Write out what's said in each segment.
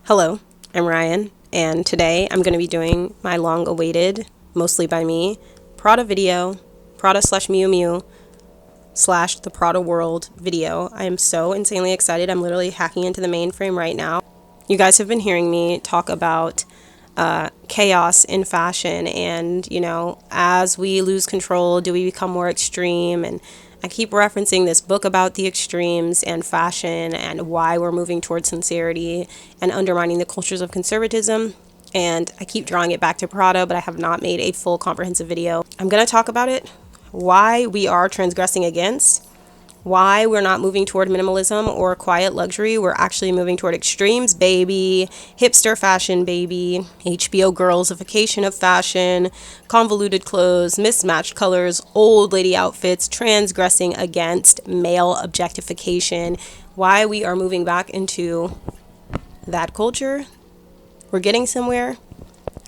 Hello, I'm Ryan, and today I'm going to be doing my long-awaited, mostly by me, Prada video, Prada slash Miu Miu slash the Prada World video. I am so insanely excited. I'm literally hacking into the mainframe right now. You guys have been hearing me talk about chaos in fashion, and as we lose control, do we become more extreme? And I keep referencing this book about the extremes and fashion and why we're moving towards sincerity and undermining the cultures of conservatism. And I keep drawing it back to Prada, but I have not made a full comprehensive video. I'm going to talk about it, why we are transgressing against, why we're not moving toward minimalism or quiet luxury. We're actually moving toward extremes, baby, hipster fashion, baby, HBO girlsification of fashion, convoluted clothes, mismatched colors, old lady outfits, transgressing against male objectification, why we are moving back into that culture. We're getting somewhere.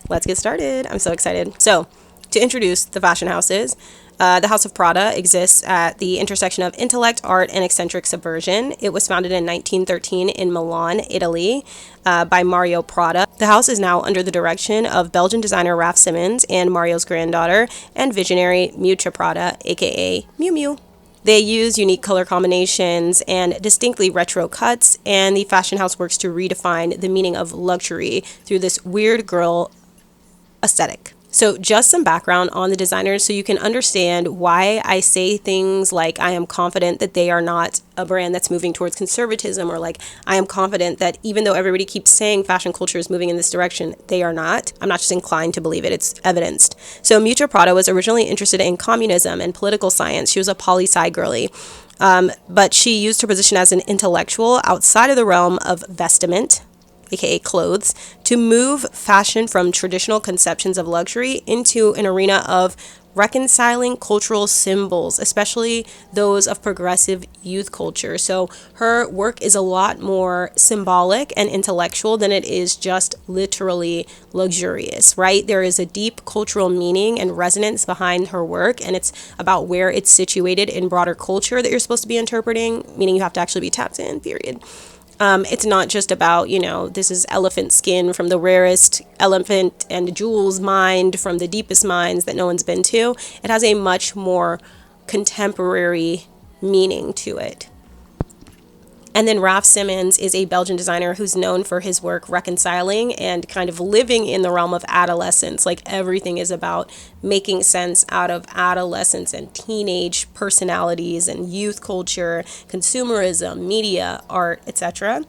Let's get started. I'm so excited. So, to introduce the fashion houses, the House of Prada exists at the intersection of intellect, art, and eccentric subversion. It was founded in 1913 in Milan, Italy, by Mario Prada. The house is now under the direction of Belgian designer Raf Simons and Mario's granddaughter and visionary miuccia Prada, aka Miu Miu. They use unique color combinations and distinctly retro cuts, and the fashion house works to redefine the meaning of luxury through this weird girl aesthetic. So just some background on the designers so you can understand why I say things like I am confident that they are not a brand that's moving towards conservatism, or like I am confident that even though everybody keeps saying fashion culture is moving in this direction, they are not. I'm not just inclined to believe it, it's evidenced. So miuccia Prada was originally interested in communism and political science. She was a poli-sci girly. But she used her position as an intellectual outside of the realm of vestment, aka clothes, to move fashion from traditional conceptions of luxury into an arena of reconciling cultural symbols, especially those of progressive youth culture. So her work is a lot more symbolic and intellectual than it is just literally luxurious, right? There is a deep cultural meaning and resonance behind her work, and it's about where it's situated in broader culture that you're supposed to be interpreting, meaning you have to actually be tapped in, period. It's not just about, this is elephant skin from the rarest elephant and jewels mined from the deepest mines that no one's been to. It has a much more contemporary meaning to it. And then Raf Simons is a Belgian designer who's known for his work reconciling and kind of living in the realm of adolescence. Like everything is about making sense out of adolescence and teenage personalities and youth culture, consumerism, media, art, etc.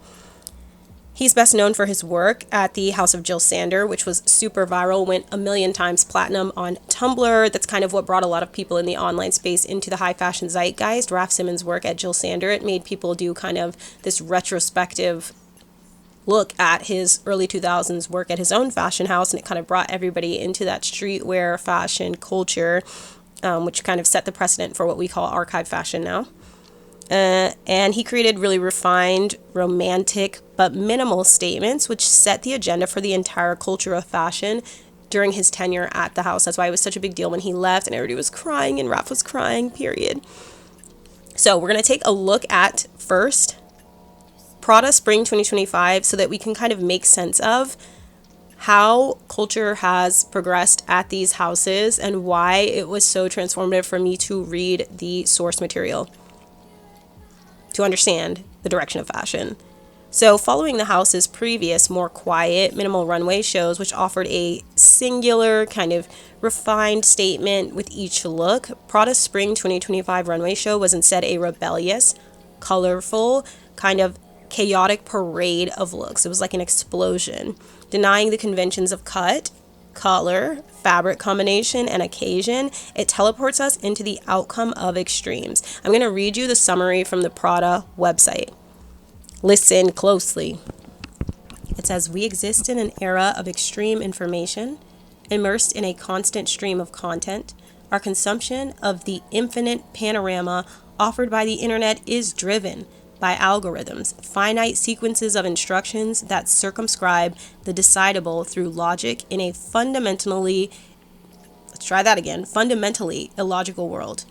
He's best known for his work at the House of Jill Sander, which was super viral, went 1,000,000 times platinum on Tumblr. That's kind of what brought a lot of people in the online space into the high fashion zeitgeist. Raf Simons' work at Jill Sander, it made people do kind of this retrospective look at his early 2000s work at his own fashion house, and it kind of brought everybody into that streetwear fashion culture, which kind of set the precedent for what we call archive fashion now. And he created really refined, romantic, but minimal statements, which set the agenda for the entire culture of fashion during his tenure at the house. That's why it was such a big deal when he left, and everybody was crying, and Raf was crying, period. So we're going to take a look at, first, Prada Spring 2025, so that we can kind of make sense of how culture has progressed at these houses and why it was so transformative for me to read the source material to understand the direction of fashion. So following the house's previous, more quiet, minimal runway shows, which offered a singular kind of refined statement with each look, Prada's Spring 2025 runway show was instead a rebellious, colorful, kind of chaotic parade of looks. It was like an explosion, denying the conventions of cut, color, fabric combination, and occasion. It teleports us into the outcome of extremes. I'm going to read you the summary from the Prada website. Listen closely. It says, "We exist in an era of extreme information, immersed in a constant stream of content. Our consumption of the infinite panorama offered by the internet is driven by algorithms, finite sequences of instructions that circumscribe the decidable through logic in a fundamentally illogical world.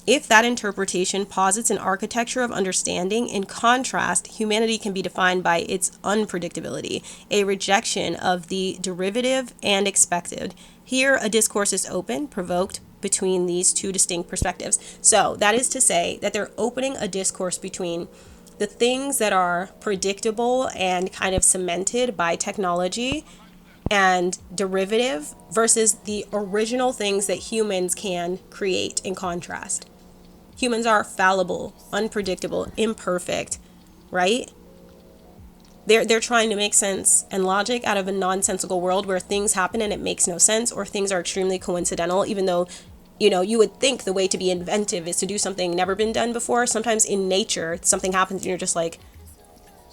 If that interpretation posits an architecture of understanding, in contrast, humanity can be defined by its unpredictability, a rejection of the derivative and expected. Here, a discourse is open, provoked between these two distinct perspectives. So that is to say that they're opening a discourse between the things that are predictable and kind of cemented by technology and derivative versus the original things that humans can create in contrast. Humans are fallible, unpredictable, imperfect, right? They're trying to make sense and logic out of a nonsensical world where things happen and it makes no sense, or things are extremely coincidental, even though, you would think the way to be inventive is to do something never been done before. Sometimes in nature, something happens and you're just like,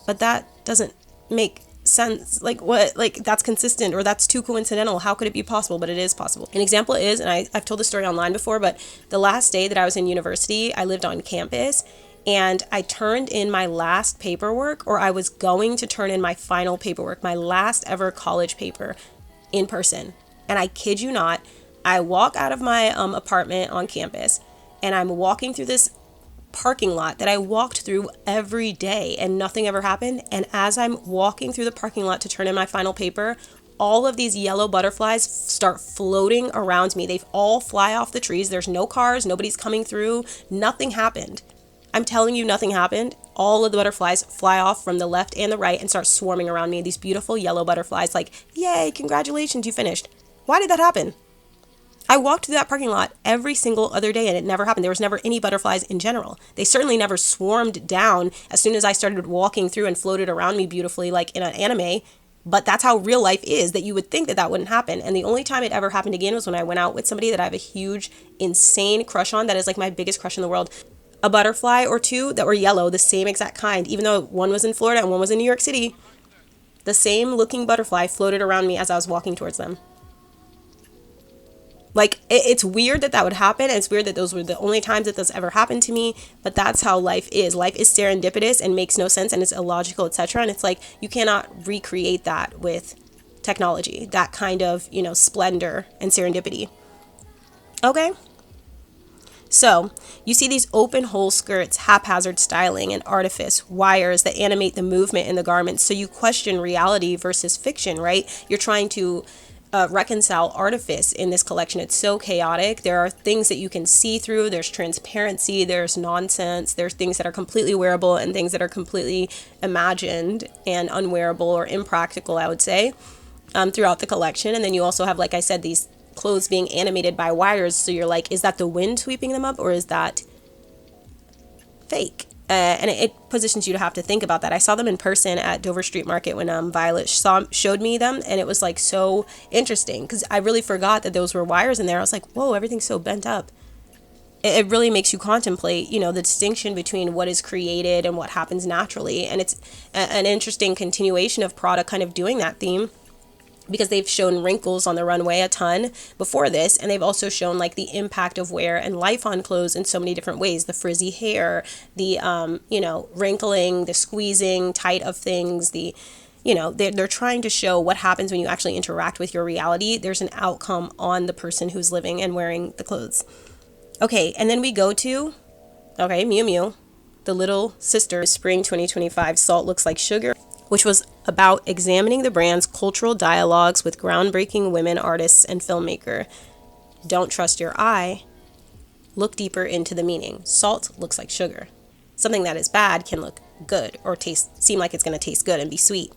but that doesn't make sense. Like, what? Like, that's consistent, or that's too coincidental. How could it be possible? But it is possible. An example is, and I've told this story online before, but the last day that I was in university, I lived on campus, and I turned in my last paperwork, or I was going to turn in my final paperwork, my last ever college paper, in person. And I kid you not, I walk out of my apartment on campus, and I'm walking through this parking lot that I walked through every day and nothing ever happened. And as I'm walking through the parking lot to turn in my final paper, all of these yellow butterflies start floating around me. They all fly off the trees. There's no cars, nobody's coming through, nothing happened. I'm telling you, nothing happened. All of the butterflies fly off from the left and the right and start swarming around me. These beautiful yellow butterflies, like, yay, congratulations, you finished. Why did that happen? I walked through that parking lot every single other day and it never happened. There was never any butterflies in general. They certainly never swarmed down as soon as I started walking through and floated around me beautifully like in an anime. But that's how real life is, that you would think that that wouldn't happen. And the only time it ever happened again was when I went out with somebody that I have a huge, insane crush on. That is like my biggest crush in the world. A butterfly or two that were yellow, the same exact kind, even though one was in Florida and one was in New York City. The same looking butterfly floated around me as I was walking towards them. Like, it's weird that that would happen, and it's weird that those were the only times that this ever happened to me, but that's how life is. Life is serendipitous and makes no sense, and it's illogical, etc. And it's like, you cannot recreate that with technology, that kind of, splendor and serendipity. Okay? So, you see these open hole skirts, haphazard styling and artifice, wires that animate the movement in the garments. So you question reality versus fiction, right? You're trying to reconcile artifice in this collection. It's so chaotic. There are things that you can see through. There's transparency. There's nonsense. There's things that are completely wearable and things that are completely imagined and unwearable or impractical, I would say, throughout the collection. And then you also have, like I said, these clothes being animated by wires. So you're like, is that the wind sweeping them up or is that fake? And it positions you to have to think about that. I saw them in person at Dover Street Market when Violet showed me them, and it was like so interesting because I really forgot that those were wires in there. I was like, whoa, everything's so bent up. It really makes you contemplate, the distinction between what is created and what happens naturally. And it's an interesting continuation of Prada kind of doing that theme, because they've shown wrinkles on the runway a ton before this, and they've also shown like the impact of wear and life on clothes in so many different ways. The frizzy hair, the wrinkling, the squeezing tight of things, they're trying to show what happens when you actually interact with your reality. There's an outcome on the person who's living and wearing the clothes. Okay, and then we go to Miu Miu, the little sister, spring 2025, Salt Looks Like Sugar, which was about examining the brand's cultural dialogues with groundbreaking women artists and filmmaker. Don't trust your eye. Look deeper into the meaning. Salt looks like sugar. Something that is bad can look good or seem like it's going to taste good and be sweet.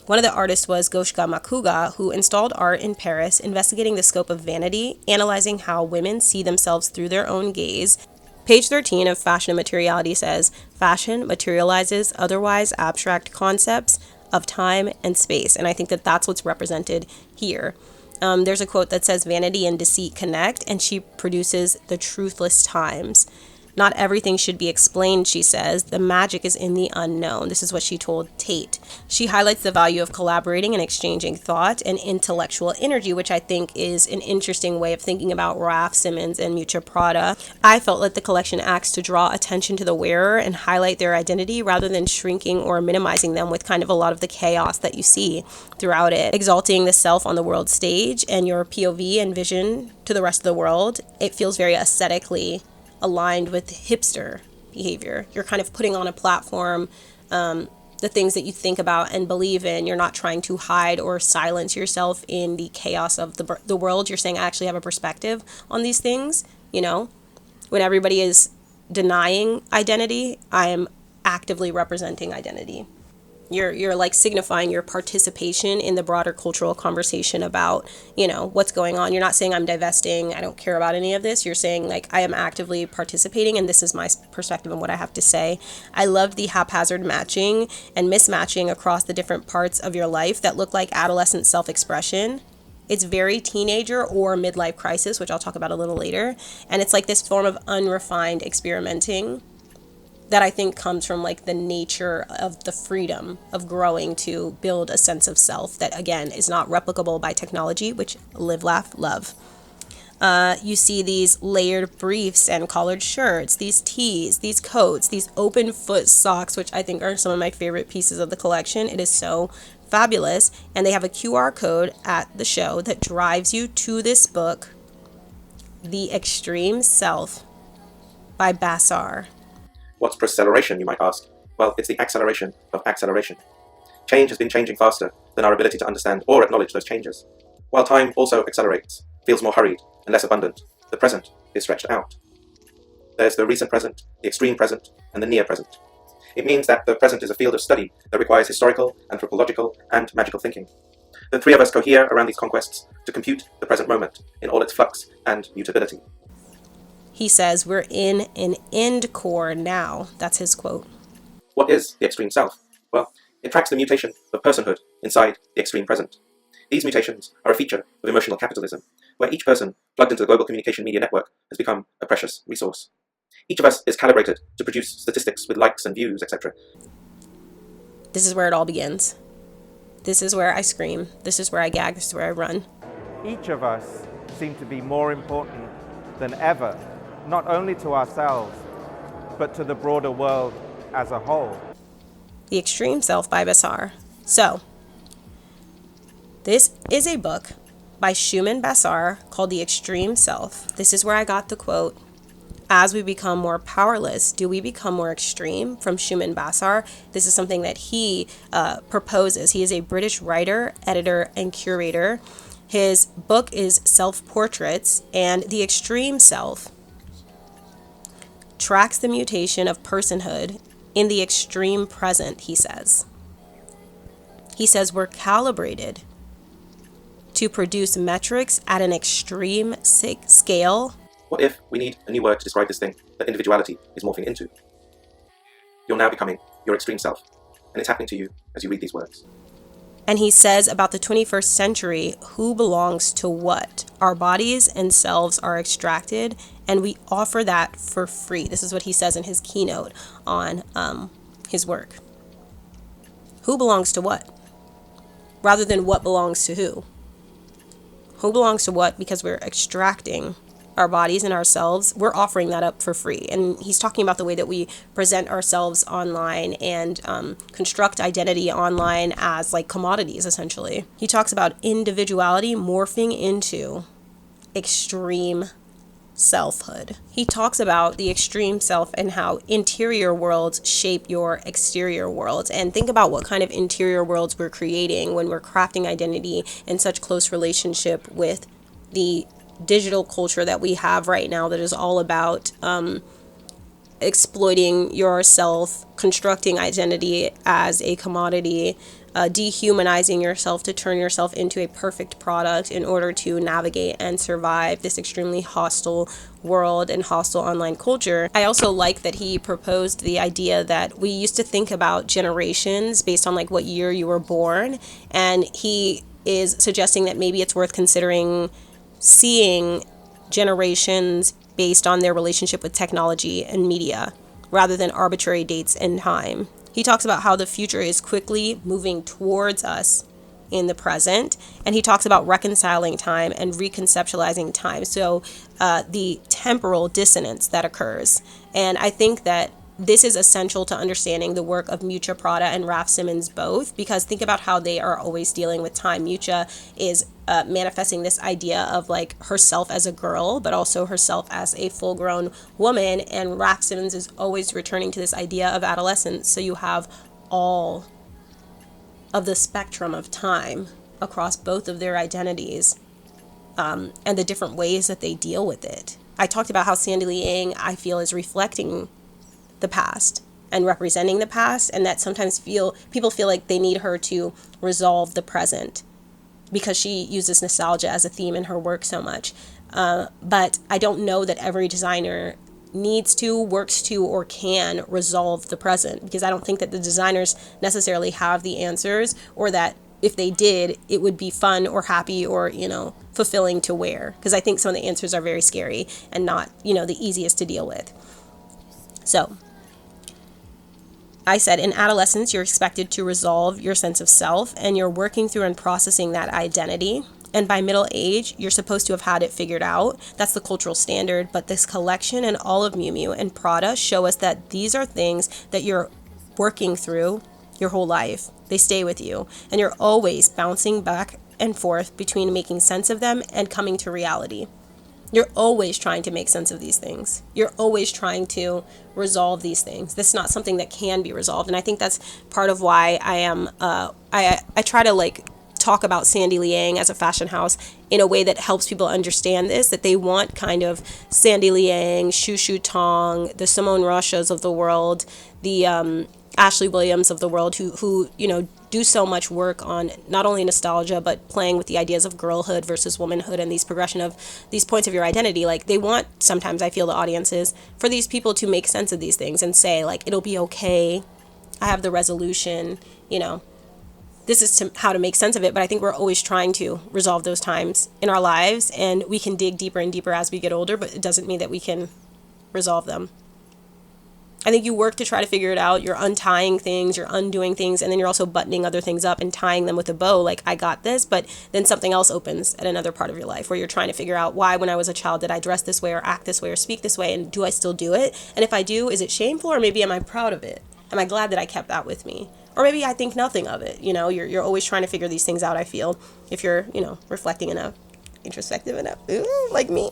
One of the artists was Goshka Makuga, who installed art in Paris, investigating the scope of vanity, analyzing how women see themselves through their own gaze. Page 13 of Fashion and Materiality says, fashion materializes otherwise abstract concepts of time and space. And I think that that's what's represented here. There's a quote that says, vanity and deceit connect, and she produces the truthless times. Not everything should be explained, she says. The magic is in the unknown. This is what she told Tate. She highlights the value of collaborating and exchanging thought and intellectual energy, which I think is an interesting way of thinking about Raf Simons and Miuccia Prada. I felt like the collection acts to draw attention to the wearer and highlight their identity rather than shrinking or minimizing them with kind of a lot of the chaos that you see throughout it. Exalting the self on the world stage and your POV and vision to the rest of the world. It feels very aesthetically aligned with hipster behavior. You're kind of putting on a platform the things that you think about and believe in. You're not trying to hide or silence yourself in the chaos of the world. You're saying, I actually have a perspective on these things. You know, when everybody is denying identity, I am actively representing identity. You're like signifying your participation in the broader cultural conversation about, you know, what's going on. You're not saying I'm divesting, I don't care about any of this. You're saying like I am actively participating and this is my perspective and what I have to say. I loved the haphazard matching and mismatching across the different parts of your life that look like adolescent self-expression. It's very teenager or midlife crisis, which I'll talk about a little later. And it's like this form of unrefined experimenting that I think comes from like the nature of the freedom of growing to build a sense of self that, again, is not replicable by technology, which live, laugh, love. You see these layered briefs and collared shirts, these tees, these coats, these open foot socks, which I think are some of my favorite pieces of the collection. It is so fabulous. And they have a QR code at the show that drives you to this book, The Extreme Self by Basar. What's preceleration, you might ask? Well, it's the acceleration of acceleration. Change has been changing faster than our ability to understand or acknowledge those changes. While time also accelerates, feels more hurried and less abundant, the present is stretched out. There's the recent present, the extreme present, and the near present. It means that the present is a field of study that requires historical, anthropological, and magical thinking. The three of us cohere around these conquests to compute the present moment in all its flux and mutability. He says, we're in an end core now. That's his quote. What is the extreme self? Well, it tracks the mutation of personhood inside the extreme present. These mutations are a feature of emotional capitalism, where each person plugged into the global communication media network has become a precious resource. Each of us is calibrated to produce statistics with likes and views, etc. This is where it all begins. This is where I scream. This is where I gag. This is where I run. Each of us seem to be more important than ever, not only to ourselves, but to the broader world as a whole. The Extreme Self by Basar. So, this is a book by Shumon Basar called The Extreme Self. This is where I got the quote, as we become more powerless, do we become more extreme, from Shumon Basar. This is something that he proposes. He is a British writer, editor, and curator. His book is Self-Portraits, and The Extreme Self tracks the mutation of personhood in the extreme present, he says. He says we're calibrated to produce metrics at an extreme scale. What if we need a new word to describe this thing that individuality is morphing into? You're now becoming your extreme self, and it's happening to you as you read these words. And he says about the 21st century, who belongs to what? Our bodies and selves are extracted, and we offer that for free. This is what he says in his keynote on his work. Who belongs to what? Rather than what belongs to who. Who belongs to what? Because we're extracting our bodies and ourselves, we're offering that up for free. And he's talking about the way that we present ourselves online and construct identity online as like commodities, essentially. He talks about individuality morphing into extreme selfhood. He talks about the extreme self and how interior worlds shape your exterior worlds. And think about what kind of interior worlds we're creating when we're crafting identity in such close relationship with the digital culture that we have right now that is all about exploiting yourself, constructing identity as a commodity, dehumanizing yourself to turn yourself into a perfect product in order to navigate and survive this extremely hostile world and hostile online culture. I also like that he proposed the idea that we used to think about generations based on like what year you were born, and he is suggesting that maybe it's worth considering seeing generations based on their relationship with technology and media rather than arbitrary dates in time. He talks about how the future is quickly moving towards us in the present, and he talks about reconciling time and reconceptualizing time. So the temporal dissonance that occurs. And I think that this is essential to understanding the work of Miuccia, Prada, and Raf Simons both, because think about how they are always dealing with time. Miuccia is manifesting this idea of like herself as a girl, but also herself as a full-grown woman, and Raf Simons is always returning to this idea of adolescence. So you have all of the spectrum of time across both of their identities, and the different ways that they deal with it. I talked about how Sandy Liang, I feel, is reflecting the past and representing the past, and that sometimes people feel like they need her to resolve the present because she uses nostalgia as a theme in her work so much. But I don't know that every designer needs to, works to, or can resolve the present, because I don't think that the designers necessarily have the answers, or that if they did, it would be fun or happy or, fulfilling to wear. Because I think some of the answers are very scary and not, the easiest to deal with. So I said in adolescence, you're expected to resolve your sense of self, and you're working through and processing that identity. And by middle age, you're supposed to have had it figured out. That's the cultural standard. But this collection and all of Miu Miu and Prada show us that these are things that you're working through your whole life. They stay with you. And you're always bouncing back and forth between making sense of them and coming to reality. You're always trying to make sense of these things. You're always trying to resolve these things. This is not something that can be resolved. And I think that's part of why I am, I try to talk about Sandy Liang as a fashion house in a way that helps people understand this, that they want kind of Sandy Liang, Shu Shu Tong, the Simone Rochas of the world, the Ashley Williams of the world, who do so much work on not only nostalgia, but playing with the ideas of girlhood versus womanhood and these progression of these points of your identity. Like, they want, sometimes I feel the audiences, for these people to make sense of these things and say, it'll be okay. I have the resolution, this is how to make sense of it. But I think we're always trying to resolve those times in our lives, and we can dig deeper and deeper as we get older, but it doesn't mean that we can resolve them. I think you work to try to figure it out. You're untying things, you're undoing things, and then you're also buttoning other things up and tying them with a bow. Like, I got this, but then something else opens at another part of your life where you're trying to figure out why, when I was a child, did I dress this way or act this way or speak this way, and do I still do it? And if I do, is it shameful, or maybe am I proud of it? Am I glad that I kept that with me? Or maybe I think nothing of it. You're always trying to figure these things out, I feel, if you're, reflecting enough, introspective enough, like me.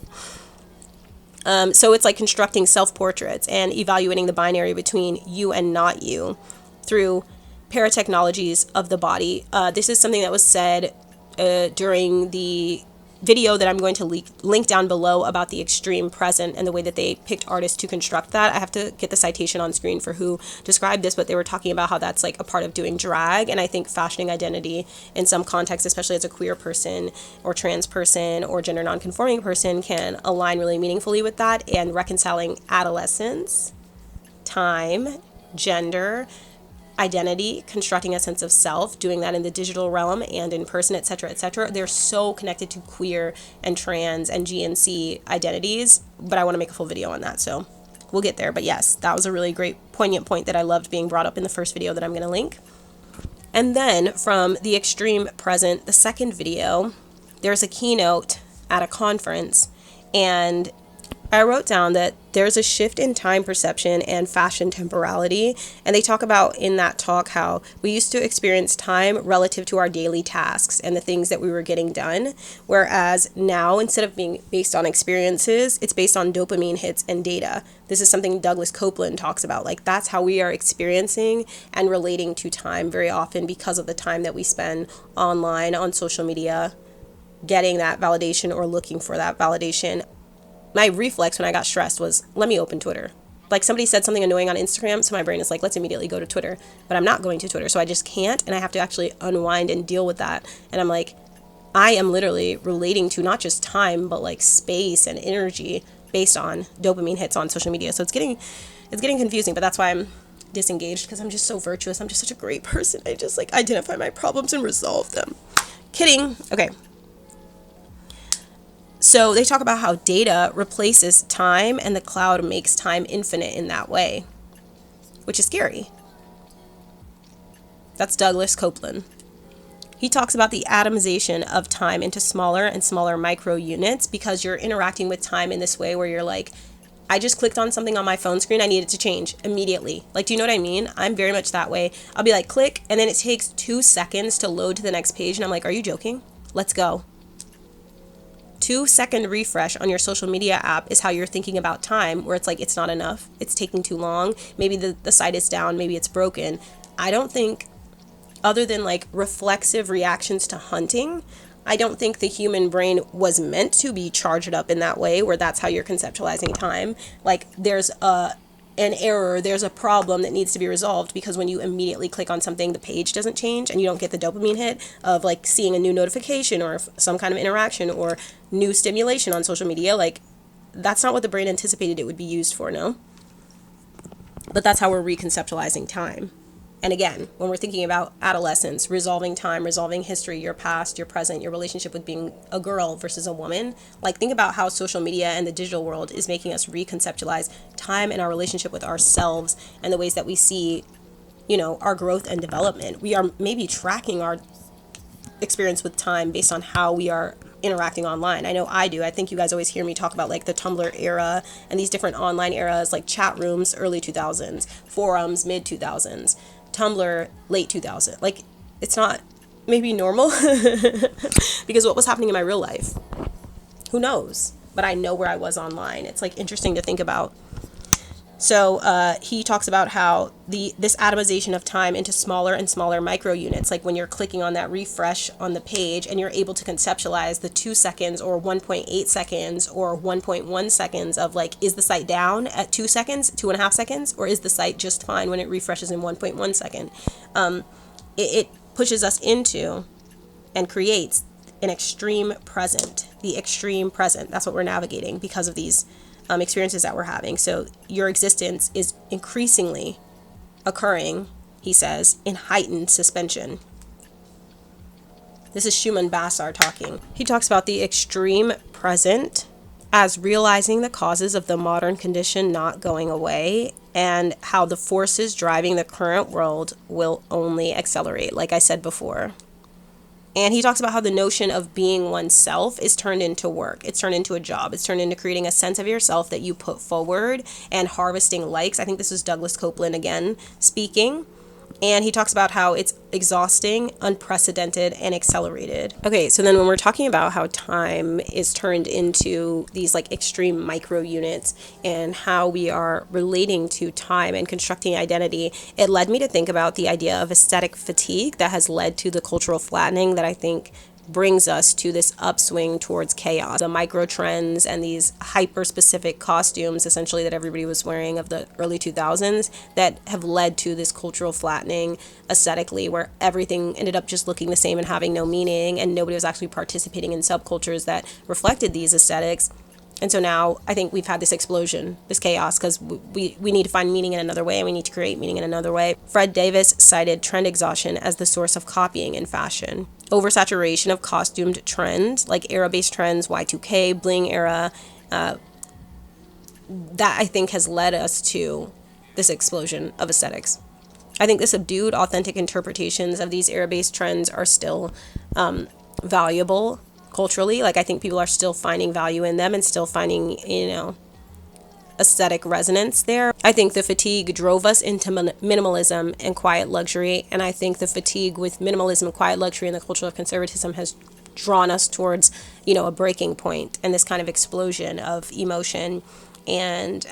So it's like constructing self-portraits and evaluating the binary between you and not you through paratechnologies of the body. This is something that was said during the video that I'm going to link down below about the extreme present and the way that they picked artists to construct that. I have to get the citation on screen for who described this, but they were talking about how that's a part of doing drag. And I think fashioning identity in some contexts, especially as a queer person or trans person or gender nonconforming person, can align really meaningfully with that, and reconciling adolescence, time, gender, identity, constructing a sense of self, doing that in the digital realm and in person, etc., etc. They're so connected to queer and trans and GNC identities, but I want to make a full video on that, so we'll get there. But yes, that was a really great, poignant point that I loved being brought up in the first video that I'm going to link. And then from the extreme present, the second video, there's a keynote at a conference, and I wrote down that there's a shift in time perception and fashion temporality, and they talk about in that talk how we used to experience time relative to our daily tasks and the things that we were getting done, whereas now, instead of being based on experiences, it's based on dopamine hits and data. This is something Douglas Copeland talks about. That's how we are experiencing and relating to time very often, because of the time that we spend online, on social media, getting that validation or looking for that validation. My reflex when I got stressed was, let me open Twitter. Somebody said something annoying on Instagram, so my brain is like, let's immediately go to Twitter. But I'm not going to Twitter, so I just can't, and I have to actually unwind and deal with that. And I'm like, I am literally relating to not just time, but space and energy based on dopamine hits on social media. So it's getting confusing, but that's why I'm disengaged, because I'm just so virtuous. I'm just such a great person. I just identify my problems and resolve them. Kidding. Okay. So they talk about how data replaces time, and the cloud makes time infinite in that way, which is scary. That's Douglas Copeland. He talks about the atomization of time into smaller and smaller micro units, because you're interacting with time in this way where you're I just clicked on something on my phone screen, I need it to change immediately. Like, do you know what I mean? I'm very much that way. I'll be like, click, and then it takes 2 seconds to load to the next page, and I'm like, are you joking? Let's go. 2-second refresh on your social media app is how you're thinking about time, where it's like, it's not enough, it's taking too long, maybe the site is down, maybe it's broken. I don't think, other than like reflexive reactions to hunting, I don't think the human brain was meant to be charged up in that way, where that's how you're conceptualizing time. Like, there's an error, there's a problem that needs to be resolved, because when you immediately click on something, the page doesn't change and you don't get the dopamine hit of like seeing a new notification or some kind of interaction or new stimulation on social media. Like, that's not what the brain anticipated it would be used for, no? But that's how we're reconceptualizing time. And again, when we're thinking about adolescence, resolving time, resolving history, your past, your present, your relationship with being a girl versus a woman, like, think about how social media and the digital world is making us reconceptualize time and our relationship with ourselves and the ways that we see, you know, our growth and development. We are maybe tracking our experience with time based on how we are interacting online. I know I do. I think you guys always hear me talk about like the Tumblr era and these different online eras, like chat rooms, early 2000s, forums, mid 2000s, Tumblr, late 2000. Like, it's not maybe normal because what was happening in my real life? Who knows? But I know where I was online. It's like interesting to think about. So he talks about how this atomization of time into smaller and smaller micro units, like when you're clicking on that refresh on the page and you're able to conceptualize the 2 seconds or 1.8 seconds or 1.1 seconds of like, is the site down at 2 seconds, 2.5 seconds, or is the site just fine when it refreshes in 1.1 second? It pushes us into and creates an extreme present, the extreme present. That's what we're navigating because of these experiences that we're having. So your existence is increasingly occurring, he says, in heightened suspension. This is Shumon Basar talking. He talks about the extreme present as realizing the causes of the modern condition not going away, and how the forces driving the current world will only accelerate, like I said before. And he talks about how the notion of being oneself is turned into work. It's turned into a job. It's turned into creating a sense of yourself that you put forward and harvesting likes. I think this is Douglas Copeland again speaking. And he talks about how it's exhausting, unprecedented, and accelerated. Okay, so then when we're talking about how time is turned into these like extreme micro units and how we are relating to time and constructing identity, it led me to think about the idea of aesthetic fatigue that has led to the cultural flattening that I think brings us to this upswing towards chaos. The micro trends and these hyper specific costumes essentially that everybody was wearing of the early 2000s that have led to this cultural flattening aesthetically, where everything ended up just looking the same and having no meaning, and nobody was actually participating in subcultures that reflected these aesthetics. And so now I think we've had this explosion, this chaos, because we need to find meaning in another way, and we need to create meaning in another way. Fred Davis cited trend exhaustion as the source of copying in fashion. Oversaturation of costumed trends, like era-based trends, Y2K, bling era, that I think has led us to this explosion of aesthetics. I think the subdued, authentic interpretations of these era-based trends are still valuable culturally. Like, I think people are still finding value in them and still finding, aesthetic resonance there. I think the fatigue drove us into minimalism and quiet luxury, and I think the fatigue with minimalism and quiet luxury and the culture of conservatism has drawn us towards, a breaking point and this kind of explosion of emotion and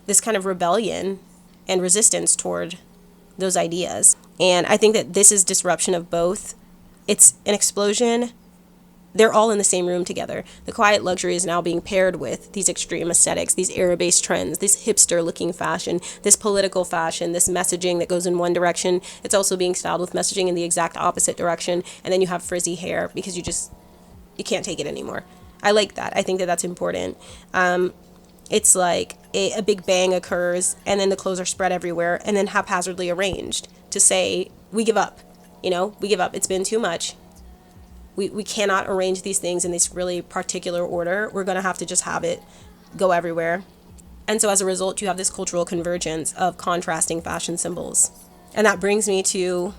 this kind of rebellion and resistance toward those ideas. And I think that this is disruption of both. It's an explosion. They're all in the same room together. The quiet luxury is now being paired with these extreme aesthetics, these era-based trends, this hipster-looking fashion, this political fashion, this messaging that goes in one direction. It's also being styled with messaging in the exact opposite direction. And then you have frizzy hair because you can't take it anymore. I like that. I think that that's important. It's like a big bang occurs, and then the clothes are spread everywhere and then haphazardly arranged to say, we give up. We give up. It's been too much. We cannot arrange these things in this really particular order. We're going to have to just have it go everywhere. And so as a result, you have this cultural convergence of contrasting fashion symbols. And that brings me to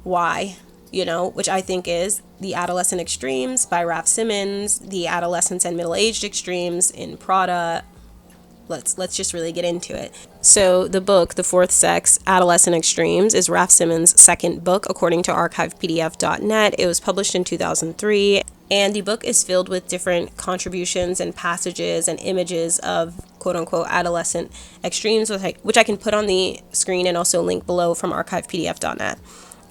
why, which I think is The Adolescent Extremes by Raf Simons, The Adolescents and Middle-Aged Extremes in Prada. let's just really get into it. So the book, The Fourth Sex, Adolescent Extremes, is Raf Simons' second book, according to archivepdf.net. It was published in 2003, and the book is filled with different contributions and passages and images of quote-unquote adolescent extremes, which I can put on the screen and also link below from archivepdf.net.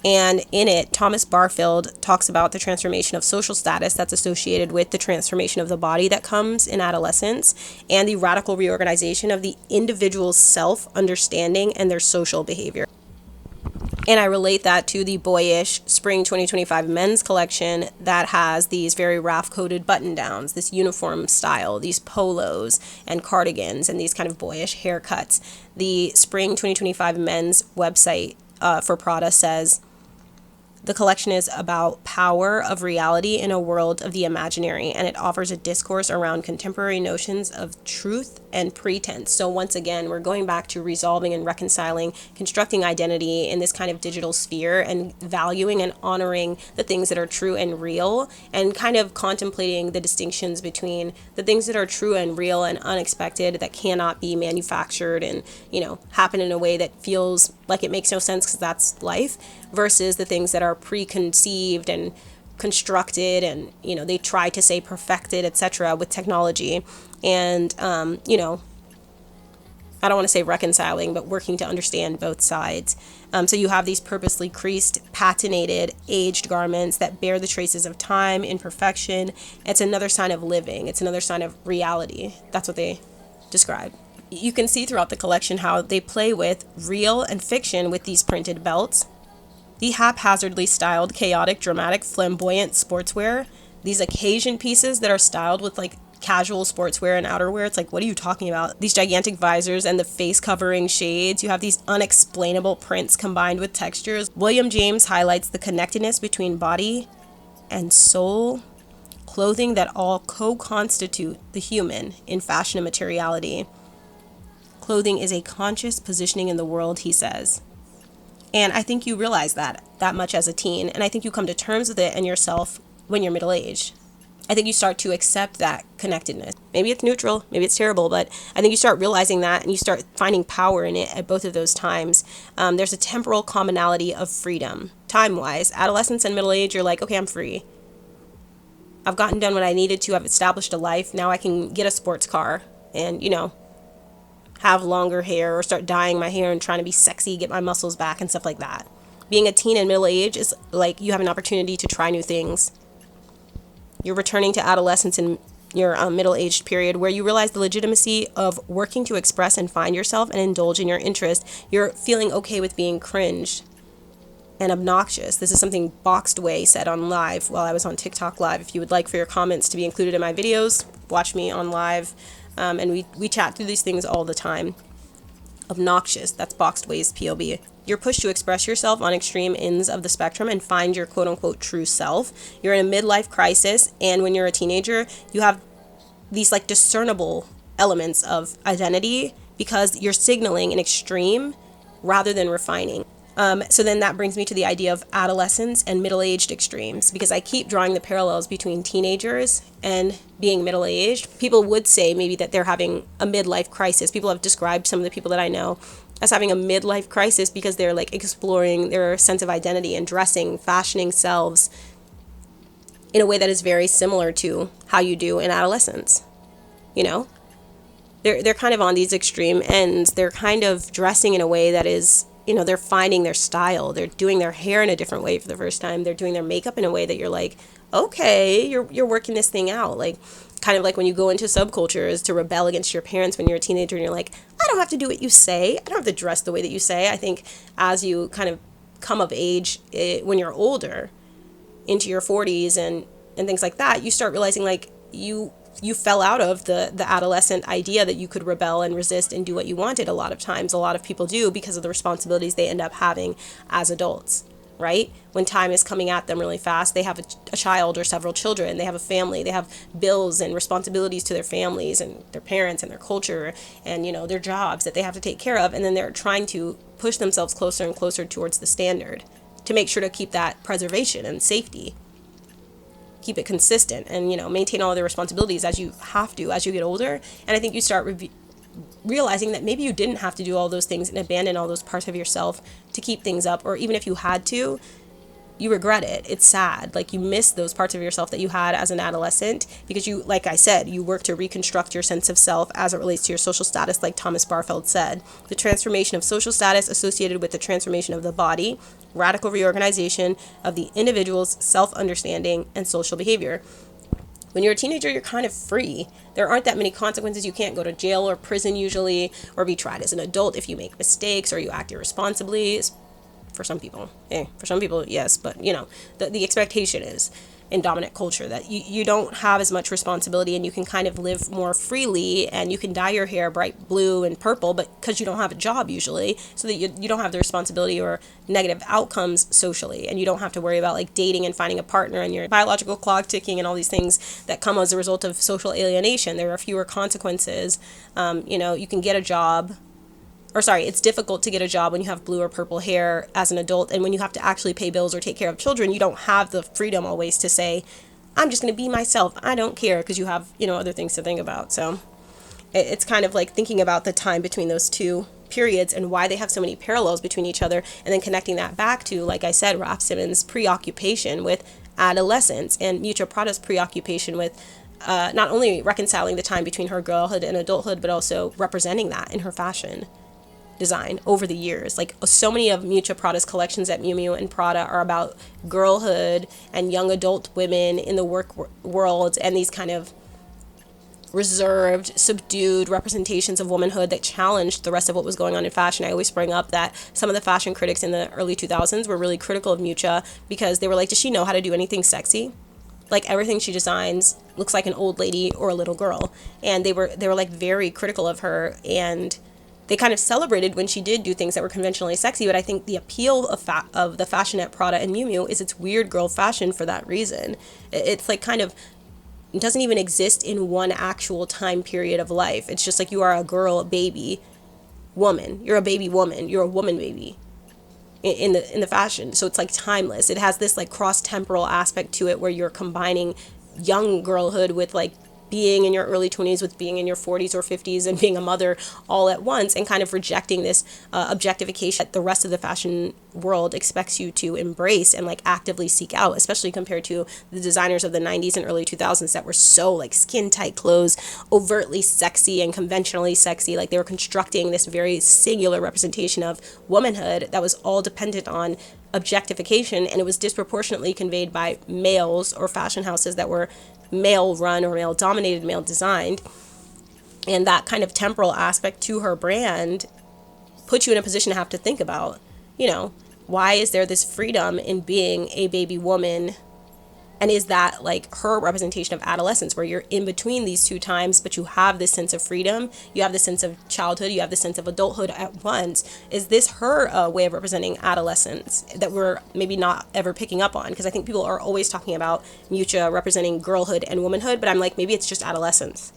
And in it, Thomas Barfield talks about the transformation of social status that's associated with the transformation of the body that comes in adolescence, and the radical reorganization of the individual's self-understanding and their social behavior. And I relate that to the boyish Spring 2025 men's collection that has these very RAF-coded button-downs, this uniform style, these polos and cardigans, and these kind of boyish haircuts. The Spring 2025 men's website for Prada says, the collection is about power of reality in a world of the imaginary, and it offers a discourse around contemporary notions of truth and pretense. So once again, we're going back to resolving and reconciling, constructing identity in this kind of digital sphere, and valuing and honoring the things that are true and real, and kind of contemplating the distinctions between the things that are true and real and unexpected that cannot be manufactured and, happen in a way that feels like it makes no sense because that's life, versus the things that are preconceived and constructed and, they try to say perfected, etc. with technology. And, I don't want to say reconciling, but working to understand both sides. So you have these purposely creased, patinated, aged garments that bear the traces of time, imperfection. It's another sign of living. It's another sign of reality. That's what they describe. You can see throughout the collection how they play with real and fiction with these printed belts, the haphazardly styled, chaotic, dramatic, flamboyant sportswear, these occasion pieces that are styled with casual sportswear and outerwear. It's what are you talking about? These gigantic visors and the face covering shades. You have these unexplainable prints combined with textures. William James highlights the connectedness between body and soul, clothing that all co-constitute the human in fashion and materiality. Clothing is a conscious positioning in the world, he says. And I think you realize that much as a teen, and I think you come to terms with it in yourself when you're middle-aged. I think you start to accept that connectedness. Maybe it's neutral, maybe it's terrible, but I think you start realizing that and you start finding power in it at both of those times. There's a temporal commonality of freedom. Time-wise, adolescence and middle age, you're like, okay, I'm free. I've gotten done what I needed to. I've established a life. Now I can get a sports car and, have longer hair or start dyeing my hair and trying to be sexy, get my muscles back and stuff like that. Being a teen and middle age is you have an opportunity to try new things. You're returning to adolescence in your middle-aged period where you realize the legitimacy of working to express and find yourself and indulge in your interest. You're feeling okay with being cringe and obnoxious. This is something Boxed Way said on live while I was on TikTok live. If you would like for your comments to be included in my videos, watch me on live. And we chat through these things all the time. Obnoxious, that's Boxed Way's POV. You're pushed to express yourself on extreme ends of the spectrum and find your quote-unquote true self. You're in a midlife crisis, and when you're a teenager, you have these discernible elements of identity because you're signaling an extreme rather than refining. So then that brings me to the idea of adolescence and middle-aged extremes, because I keep drawing the parallels between teenagers and being middle-aged. People would say maybe that they're having a midlife crisis. People have described some of the people that I know as having a midlife crisis because they're exploring their sense of identity and dressing, fashioning selves in a way that is very similar to how you do in adolescence. They're kind of on these extreme ends. They're kind of dressing in a way that is, they're finding their style. They're doing their hair in a different way for the first time. They're doing their makeup in a way that you're like, okay, you're working this thing out. Kind of like when you go into subcultures to rebel against your parents when you're a teenager and you're like, I don't have to do what you say. I don't have to dress the way that you say. I think as you kind of come of age when you're older into your 40s and things like that, you start realizing you fell out of the adolescent idea that you could rebel and resist and do what you wanted. A lot of times, a lot of people do because of the responsibilities they end up having as adults, right? When time is coming at them really fast, they have a child or several children, they have a family, they have bills and responsibilities to their families and their parents and their culture and, their jobs that they have to take care of. And then they're trying to push themselves closer and closer towards the standard to make sure to keep that preservation and safety. Keep it consistent and, maintain all of their responsibilities as you have to as you get older. And I think you start realizing that maybe you didn't have to do all those things and abandon all those parts of yourself to keep things up, or even if you had to, you regret it. It's sad. Like, you miss those parts of yourself that you had as an adolescent because you, like I said, you work to reconstruct your sense of self as it relates to your social status, like Thomas Barfeld said. The transformation of social status associated with the transformation of the body, radical reorganization of the individual's self-understanding and social behavior. When you're a teenager, you're kind of free. There aren't that many consequences. You can't go to jail or prison usually, or be tried as an adult if you make mistakes or you act irresponsibly. For some people, yes, but the expectation is in dominant culture that you don't have as much responsibility, and you can kind of live more freely, and you can dye your hair bright blue and purple, but because you don't have a job usually, so that you don't have the responsibility or negative outcomes socially, and you don't have to worry about like dating and finding a partner and your biological clock ticking and all these things that come as a result of social alienation. There are fewer consequences. You can get a job. It's difficult to get a job when you have blue or purple hair as an adult, and when you have to actually pay bills or take care of children, you don't have the freedom always to say, I'm just going to be myself, I don't care, because you have, other things to think about. So it's kind of like thinking about the time between those two periods and why they have so many parallels between each other, and then connecting that back to, like I said, Raf Simons' preoccupation with adolescence and Miuccia Prada's preoccupation with not only reconciling the time between her girlhood and adulthood, but also representing that in her fashion design over the years. Like, so many of Miuccia Prada's collections at Miu Miu and Prada are about girlhood and young adult women in the work world, and these kind of reserved, subdued representations of womanhood that challenged the rest of what was going on in fashion. I always bring up that some of the fashion critics in the early 2000s were really critical of Miuccia because they were like, does she know how to do anything sexy? Like, everything she designs looks like an old lady or a little girl. And they were like very critical of her, and they kind of celebrated when she did do things that were conventionally sexy. But I think the appeal of the fashion at Prada and Miu Miu is its weird girl fashion for that reason. It's like kind of, it doesn't even exist in one actual time period of life. It's just like you are a girl, a baby woman. You're a baby woman. You're a woman baby in the fashion. So it's like timeless. It has this like cross-temporal aspect to it where you're combining young girlhood with like being in your early 20s with being in your 40s or 50s and being a mother all at once, and kind of rejecting this objectification that the rest of the fashion world expects you to embrace and like actively seek out, especially compared to the designers of the 90s and early 2000s that were so like skin tight clothes, overtly sexy and conventionally sexy. Like, they were constructing this very singular representation of womanhood that was all dependent on objectification, and it was disproportionately conveyed by males or fashion houses that were male run or male dominated, male designed. And that kind of temporal aspect to her brand puts you in a position to have to think about, why is there this freedom in being a baby woman? And is that like her representation of adolescence, where you're in between these two times, but you have this sense of freedom, you have this sense of childhood, you have this sense of adulthood at once? Is this her way of representing adolescence that we're maybe not ever picking up on? Because I think people are always talking about Miuccia representing girlhood and womanhood, but I'm like, maybe it's just adolescence,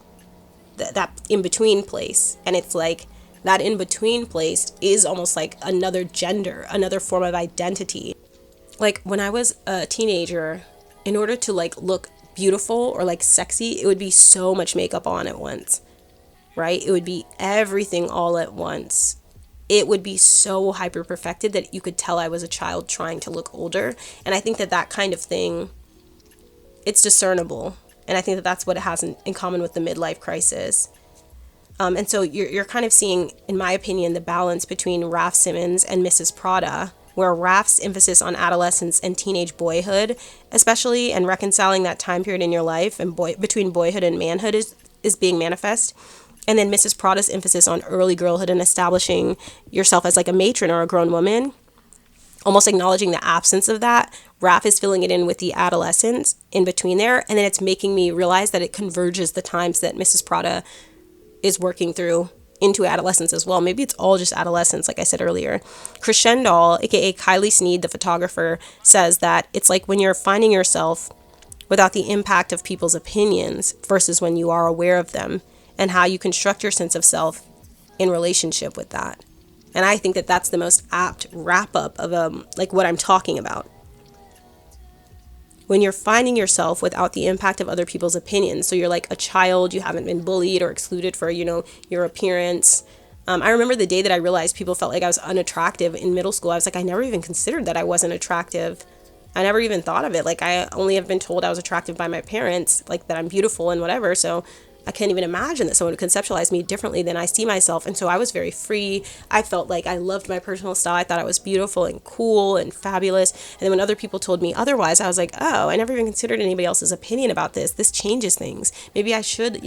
that in-between place. And it's like, that in-between place is almost like another gender, another form of identity. Like, when I was a teenager, in order to like look beautiful or like sexy, it would be so much makeup on at once, right? It would be everything all at once. It would be so hyper perfected that you could tell I was a child trying to look older. And I think that kind of thing, it's discernible. And I think that that's what it has in common with the midlife crisis. And so you're kind of seeing, in my opinion, the balance between Raf Simons and Mrs. Prada, where Raf's emphasis on adolescence and teenage boyhood, especially, and reconciling that time period in your life and between boyhood and manhood is being manifest. And then Mrs. Prada's emphasis on early girlhood and establishing yourself as like a matron or a grown woman, almost acknowledging the absence of that. Raf is filling it in with the adolescence in between there. And then it's making me realize that it converges the times that Mrs. Prada is working through into adolescence as well. Maybe it's all just adolescence, like I said earlier. Crescendo, aka Kylie Sneed, the photographer, says that it's like when you're finding yourself without the impact of people's opinions versus when you are aware of them, and how you construct your sense of self in relationship with that. And I think that that's the most apt wrap up of like what I'm talking about. when you're finding yourself without the impact of other people's opinions. So you're like a child, you haven't been bullied or excluded for, your appearance. I remember the day that I realized people felt like I was unattractive in middle school. I was like, I never even considered that I wasn't attractive. I never even thought of it. Like, I only have been told I was attractive by my parents, like that I'm beautiful and whatever. So I can't even imagine that someone would conceptualize me differently than I see myself. And so I was very free. I felt like I loved my personal style. I thought I was beautiful and cool and fabulous. And then when other people told me otherwise, I was like, oh, I never even considered anybody else's opinion about this. This changes things. Maybe I should,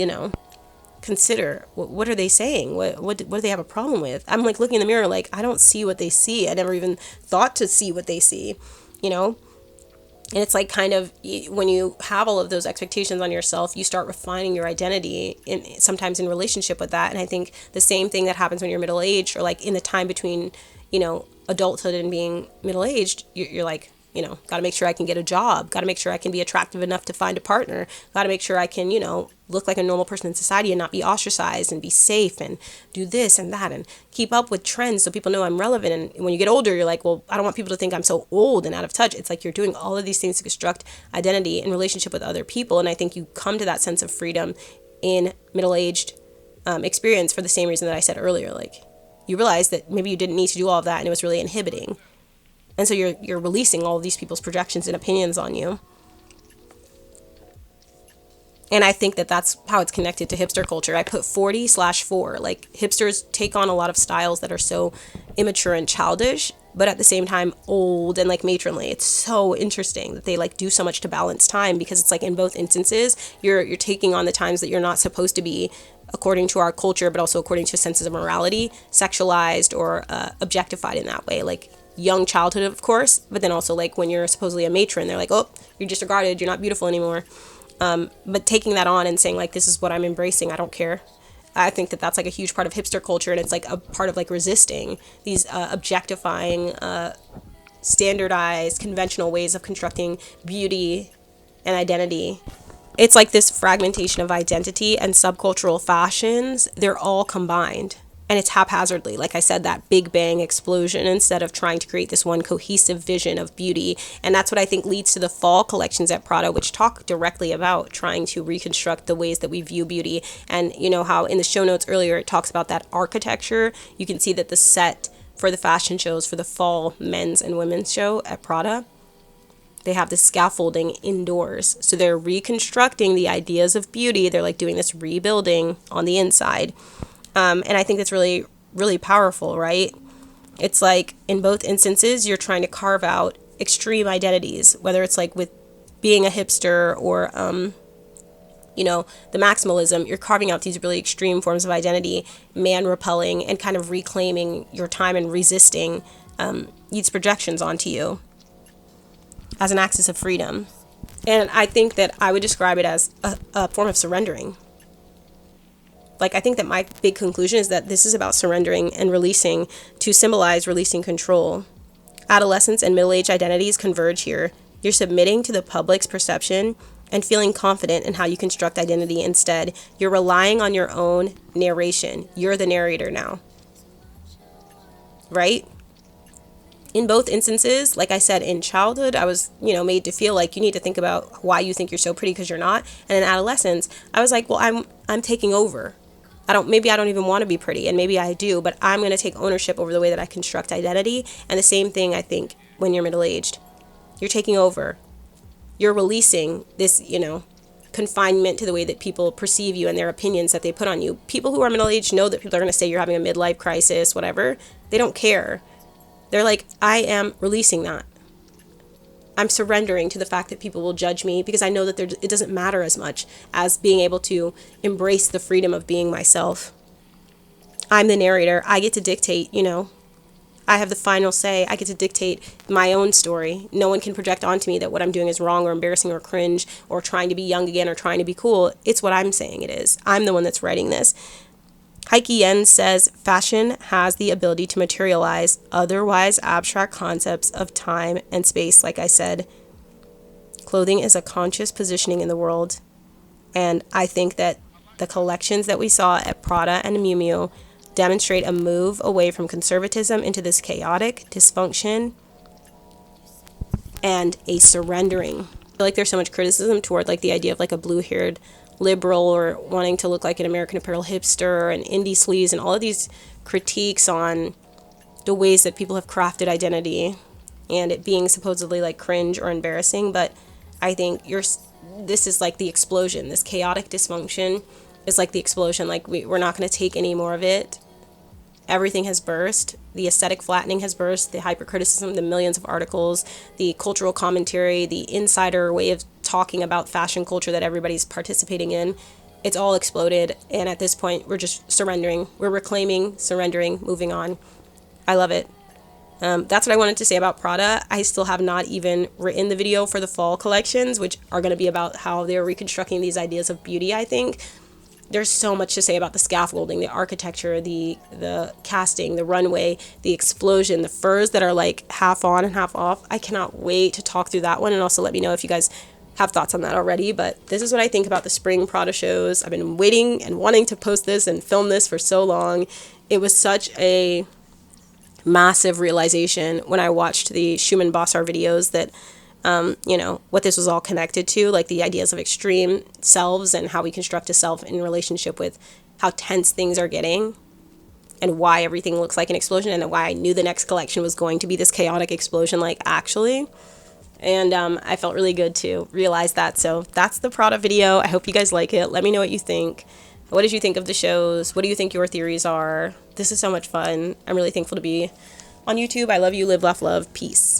consider what are they saying? What do they have a problem with? I'm like looking in the mirror like, I don't see what they see. I never even thought to see what they see, And it's like kind of when you have all of those expectations on yourself, you start refining your identity sometimes in relationship with that. And I think the same thing that happens when you're middle-aged, or like in the time between, adulthood and being middle-aged, you're like, got to make sure I can get a job, got to make sure I can be attractive enough to find a partner, got to make sure I can, look like a normal person in society and not be ostracized, and be safe and do this and that and keep up with trends so people know I'm relevant. And when you get older, you're like, well, I don't want people to think I'm so old and out of touch. It's like you're doing all of these things to construct identity in relationship with other people. And I think you come to that sense of freedom in middle-aged experience for the same reason that I said earlier. Like, you realize that maybe you didn't need to do all of that and it was really inhibiting. And so you're releasing all of these people's projections and opinions on you. And I think that that's how it's connected to hipster culture. I put 40/4. Like, hipsters take on a lot of styles that are so immature and childish, but at the same time old and like matronly. It's so interesting that they like do so much to balance time, because it's like in both instances, you're taking on the times that you're not supposed to be according to our culture, but also according to senses of morality, sexualized or objectified in that way. Like, young childhood, of course, but then also like when you're supposedly a matron, they're like, oh, you're disregarded, you're not beautiful anymore. But taking that on and saying like, this is what I'm embracing, I don't care. I think that that's like a huge part of hipster culture, and it's like a part of like resisting these objectifying, standardized, conventional ways of constructing beauty and identity. It's like this fragmentation of identity and subcultural fashions, they're all combined. And it's haphazardly, like I said, that big bang explosion, instead of trying to create this one cohesive vision of beauty. And that's what I think leads to the fall collections at Prada, which talk directly about trying to reconstruct the ways that we view beauty. And you know how in the show notes earlier, it talks about that architecture. You can see that the set for the fashion shows for the fall men's and women's show at Prada, they have this scaffolding indoors. So they're reconstructing the ideas of beauty. They're like doing this rebuilding on the inside. And I think that's really, really powerful, right? It's like in both instances, you're trying to carve out extreme identities, whether it's like with being a hipster or, the maximalism. You're carving out these really extreme forms of identity, man repelling and kind of reclaiming your time and resisting these projections onto you as an axis of freedom. And I think that I would describe it as a form of surrendering. Like, I think that my big conclusion is that this is about surrendering and releasing to symbolize releasing control. Adolescence and middle-aged identities converge here. You're submitting to the public's perception and feeling confident in how you construct identity instead. You're relying on your own narration. You're the narrator now. Right? In both instances, like I said, in childhood, I was, made to feel like you need to think about why you think you're so pretty because you're not. And in adolescence, I was like, well, I'm taking over. Maybe I don't even want to be pretty, and maybe I do, but I'm going to take ownership over the way that I construct identity. And the same thing, I think, when you're middle-aged. You're taking over. You're releasing this, confinement to the way that people perceive you and their opinions that they put on you. People who are middle-aged know that people are going to say you're having a midlife crisis, whatever. They don't care. They're like, I am releasing that. I'm surrendering to the fact that people will judge me, because I know that it doesn't matter as much as being able to embrace the freedom of being myself. I'm the narrator. I get to dictate, I have the final say. I get to dictate my own story. No one can project onto me that what I'm doing is wrong or embarrassing or cringe or trying to be young again or trying to be cool. It's what I'm saying it is. I'm the one that's writing this. Heike Yen says, fashion has the ability to materialize otherwise abstract concepts of time and space. Like I said, clothing is a conscious positioning in the world. And I think that the collections that we saw at Prada and Miu Miu demonstrate a move away from conservatism into this chaotic dysfunction and a surrendering feel like there's so much criticism toward like the idea of like a blue-haired liberal or wanting to look like an American Apparel hipster and indie sleaze and all of these critiques on the ways that people have crafted identity and it being supposedly like cringe or embarrassing. But I think this is like the explosion. This chaotic dysfunction is like the explosion. Like we're not going to take any more of it. Everything has burst. The aesthetic flattening has burst. The hypercriticism, the millions of articles, the cultural commentary, the insider way of talking about fashion culture that everybody's participating in. It's all exploded. And at this point, we're just surrendering. We're reclaiming, surrendering, moving on. I love it. That's what I wanted to say about Prada. I still have not even written the video for the fall collections, which are going to be about how they're reconstructing these ideas of beauty, I think. There's so much to say about the scaffolding, the architecture, the casting, the runway, the explosion, the furs that are like half on and half off. I cannot wait to talk through that one, and also let me know if you guys have thoughts on that already. But this is what I think about the spring Prada shows. I've been waiting and wanting to post this and film this for so long. It was such a massive realization when I watched the Shumon Basar videos that what this was all connected to, like the ideas of extreme selves and how we construct a self in relationship with how tense things are getting and why everything looks like an explosion, and why I knew the next collection was going to be this chaotic explosion, like actually. And I felt really good to realize that. So that's the Prada video. I hope you guys like it. Let me know what you think. What did you think of the shows? What do you think your theories are? This is so much fun. I'm really thankful to be on YouTube. I love you. Live, laugh, love. Peace.